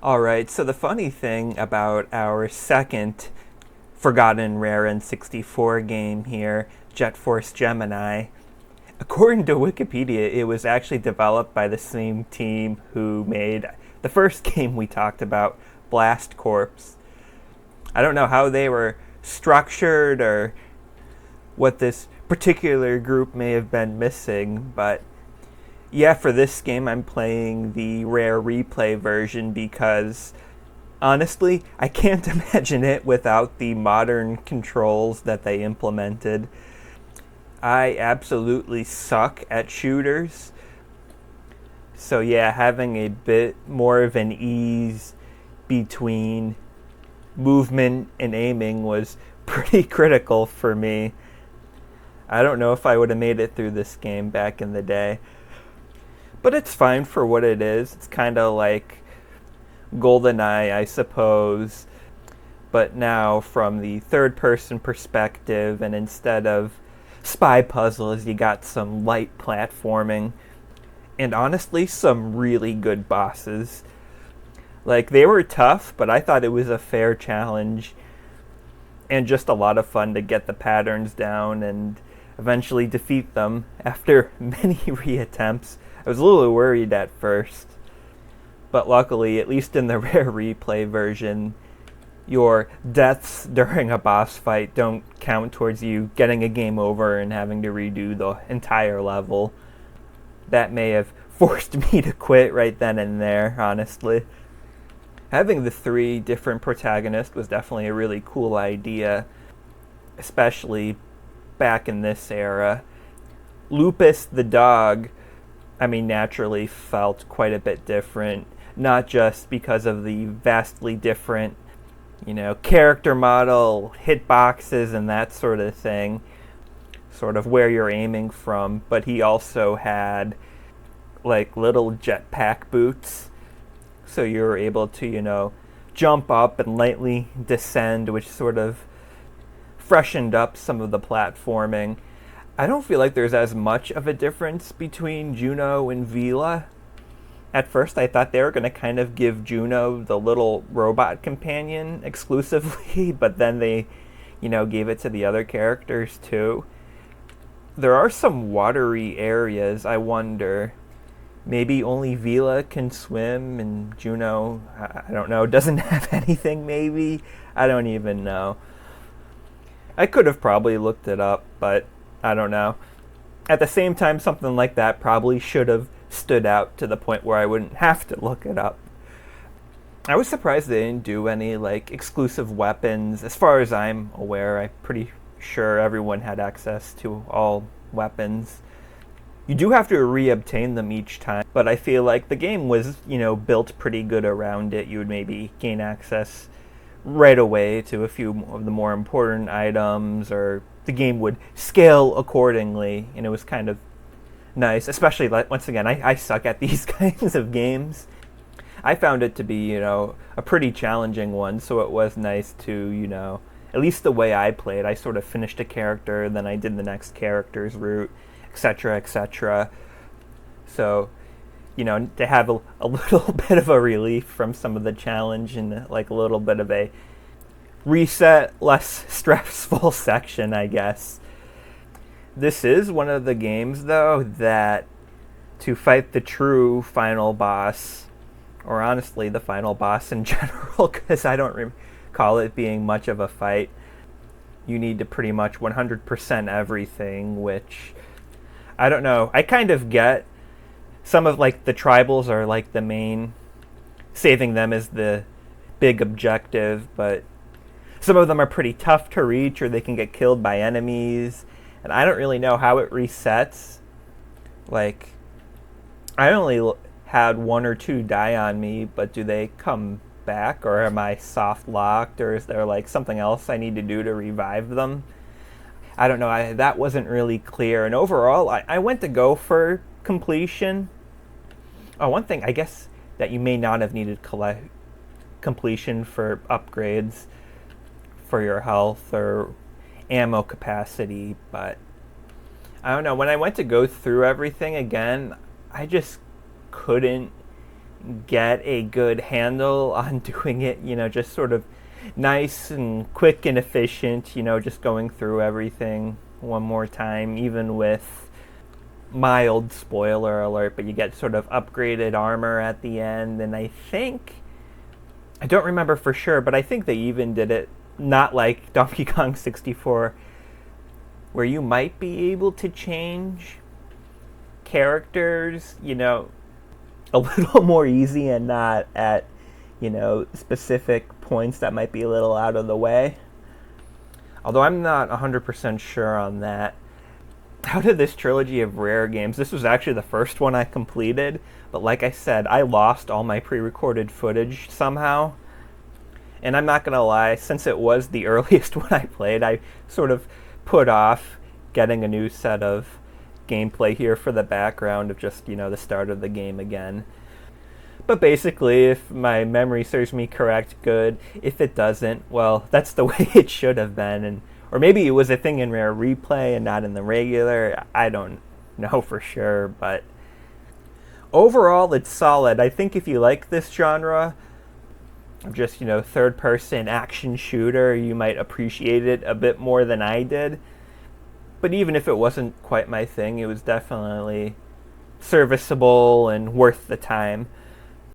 Alright, so the funny thing about our second Forgotten Rare N64 game here, Jet Force Gemini, according to Wikipedia, it was actually developed by the same team who made the first game we talked about, Blast Corps. I don't know how they were structured or what this particular group may have been missing, but yeah, for this game, I'm playing the Rare Replay version because honestly, I can't imagine it without the modern controls that they implemented. I absolutely suck at shooters. So, yeah, having a bit more of an ease between movement and aiming was pretty critical for me. I don't know if I would have made it through this game back in the day. But it's fine for what it is. It's kind of like GoldenEye, I suppose, but now from the third person perspective, and instead of spy puzzles, you got some light platforming, and honestly, some really good bosses. Like, they were tough, but I thought it was a fair challenge, and just a lot of fun to get the patterns down and eventually defeat them after many reattempts. I was a little worried at first, but luckily, at least in the Rare Replay version, your deaths during a boss fight don't count towards you getting a game over and having to redo the entire level. That may have forced me to quit right then and there, honestly. Having the three different protagonists was definitely a really cool idea, especially back in this era. Lupus the dog, naturally felt quite a bit different, not just because of the vastly different, character model, hitboxes, and that sort of thing, sort of where you're aiming from, but he also had, like, little jetpack boots, so you were able to, jump up and lightly descend, which sort of freshened up some of the platforming. I don't feel like there's as much of a difference between Juno and Vila. At first, I thought they were going to kind of give Juno the little robot companion exclusively, but then they, gave it to the other characters too. There are some watery areas, I wonder. Maybe only Vila can swim and Juno, I don't know, doesn't have anything maybe? I don't even know. I could have probably looked it up, but I don't know. At the same time, something like that probably should have stood out to the point where I wouldn't have to look it up. I was surprised they didn't do any, exclusive weapons. As far as I'm aware, I'm pretty sure everyone had access to all weapons. You do have to re-obtain them each time, but I feel like the game was, built pretty good around it. You would maybe gain access right away to a few of the more important items, or the game would scale accordingly, and it was kind of nice, especially, once again, I suck at these kinds of games. I found it to be, a pretty challenging one, so it was nice to, at least the way I played, I sort of finished a character, then I did the next character's route, etc., etc. So, to have a little bit of a relief from some of the challenge and a little bit of a reset, less stressful section, I guess. This is one of the games, though, that to fight the true final boss, or honestly the final boss in general, because I don't recall it being much of a fight, you need to pretty much 100% everything, which, I don't know, I kind of get. Some of, the tribals are, the main, saving them is the big objective, but some of them are pretty tough to reach, or they can get killed by enemies, and I don't really know how it resets. I only had one or two die on me, but do they come back, or am I soft locked, or is there, something else I need to do to revive them? I don't know, that wasn't really clear, and overall, I went to go for completion. Oh, one thing, I guess, that you may not have needed completion for upgrades for your health or ammo capacity, but I don't know, when I went to go through everything again, I just couldn't get a good handle on doing it, just sort of nice and quick and efficient, just going through everything one more time, even with mild spoiler alert, but you get sort of upgraded armor at the end. And I don't remember for sure, but I think they even did it not like Donkey Kong 64, where you might be able to change characters, a little more easy and not at, specific points that might be a little out of the way. Although I'm not 100% sure on that. Out of this trilogy of Rare games, this was actually the first one I completed, but like I said, I lost all my pre-recorded footage somehow. And I'm not going to lie, since it was the earliest one I played, I sort of put off getting a new set of gameplay here for the background of just, the start of the game again. But basically, if my memory serves me correct, good. If it doesn't, well, that's the way it should have been. Or maybe it was a thing in Rare Replay and not in the regular. I don't know for sure, but overall, it's solid. I think if you like this genre of just, third-person action shooter, you might appreciate it a bit more than I did. But even if it wasn't quite my thing, it was definitely serviceable and worth the time.